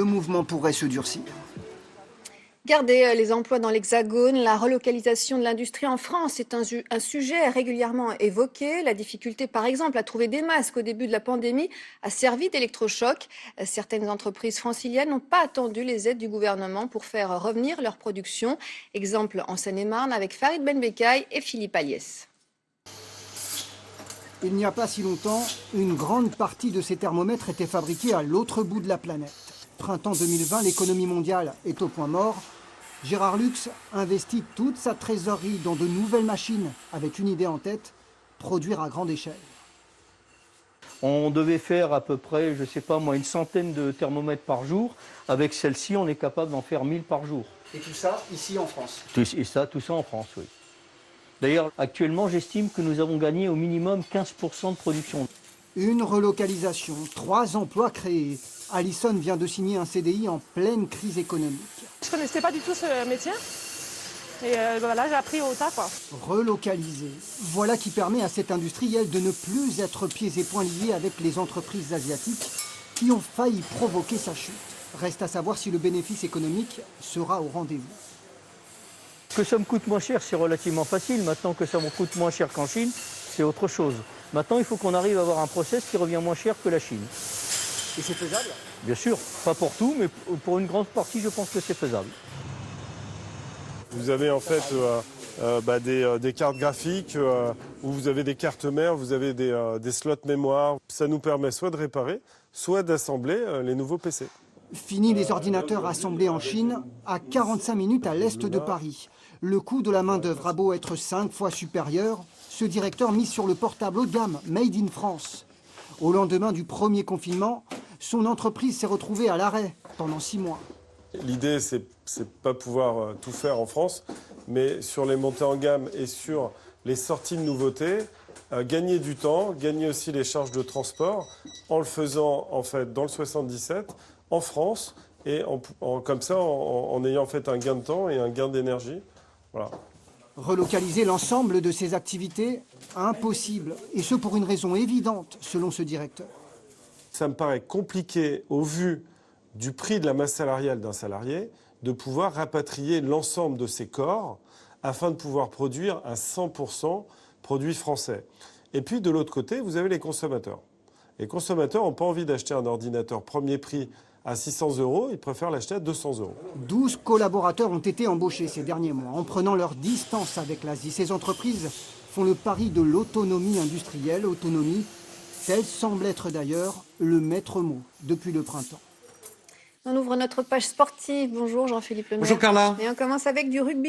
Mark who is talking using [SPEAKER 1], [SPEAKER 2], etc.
[SPEAKER 1] Le mouvement pourrait se durcir.
[SPEAKER 2] Garder les emplois dans l'Hexagone, la relocalisation de l'industrie en France est un sujet régulièrement évoqué. La difficulté, par exemple, à trouver des masques au début de la pandémie a servi d'électrochoc. Certaines entreprises franciliennes n'ont pas attendu les aides du gouvernement pour faire revenir leur production. Exemple en Seine-et-Marne avec Farid Benbekay et Philippe Aliès.
[SPEAKER 1] Il n'y a pas si longtemps, une grande partie de ces thermomètres étaient fabriqués à l'autre bout de la planète. Printemps 2020, l'économie mondiale est au point mort. Gérard Lux investit toute sa trésorerie dans de nouvelles machines avec une idée en tête, produire à grande échelle.
[SPEAKER 3] On devait faire à peu près, je ne sais pas moi, une centaine de thermomètres par jour. Avec celle-ci, on est capable d'en faire 1000 par jour.
[SPEAKER 1] Et tout ça ici en France.
[SPEAKER 3] Tout ça en France, oui. D'ailleurs, actuellement, j'estime que nous avons gagné au minimum 15% de production.
[SPEAKER 1] Une relocalisation, 3 emplois créés. Alison vient de signer un CDI en pleine crise économique.
[SPEAKER 4] Je ne connaissais pas du tout ce métier. Et voilà, j'ai appris au tas, quoi.
[SPEAKER 1] Relocaliser, voilà qui permet à cette industrielle de ne plus être pieds et poings liés avec les entreprises asiatiques qui ont failli provoquer sa chute. Reste à savoir si le bénéfice économique sera au rendez-vous.
[SPEAKER 3] Que ça me coûte moins cher, c'est relativement facile. Maintenant que ça me coûte moins cher qu'en Chine, c'est autre chose. Maintenant, il faut qu'on arrive à avoir un process qui revient moins cher que la Chine.
[SPEAKER 1] Et c'est faisable?
[SPEAKER 3] Bien sûr, pas pour tout, mais pour une grande partie, je pense que c'est faisable.
[SPEAKER 5] Vous avez en fait des cartes graphiques, où vous avez des cartes mères, vous avez des slots mémoire. Ça nous permet soit de réparer, soit d'assembler les nouveaux PC.
[SPEAKER 1] Fini les ordinateurs assemblés en Chine, à 45 minutes à l'est de Paris. Le coût de la main-d'œuvre a beau être 5 fois supérieur, ce directeur mise sur le portable haut de gamme Made in France. Au lendemain du premier confinement, son entreprise s'est retrouvée à l'arrêt pendant 6 mois.
[SPEAKER 5] L'idée, c'est pas pouvoir tout faire en France, mais sur les montées en gamme et sur les sorties de nouveautés, gagner du temps, gagner aussi les charges de transport en le faisant en fait dans le 77 en France et comme ça en ayant fait un gain de temps et un gain d'énergie. Voilà.
[SPEAKER 1] Relocaliser l'ensemble de ses activités, impossible, et ce pour une raison évidente selon ce directeur.
[SPEAKER 5] Ça me paraît compliqué au vu du prix de la masse salariale d'un salarié de pouvoir rapatrier l'ensemble de ses corps afin de pouvoir produire à 100% produits français. Et puis de l'autre côté, vous avez les consommateurs. Les consommateurs n'ont pas envie d'acheter un ordinateur premier prix à 600 €, ils préfèrent l'acheter à 200 €.
[SPEAKER 1] 12 collaborateurs ont été embauchés ces derniers mois en prenant leur distance avec l'Asie. Ces entreprises font le pari de l'autonomie industrielle, autonomie, tel semble être d'ailleurs le maître mot depuis le printemps.
[SPEAKER 2] On ouvre notre page sportive. Bonjour Jean-Philippe Lemaire.
[SPEAKER 6] Bonjour Carla.
[SPEAKER 2] Et on commence avec du rugby.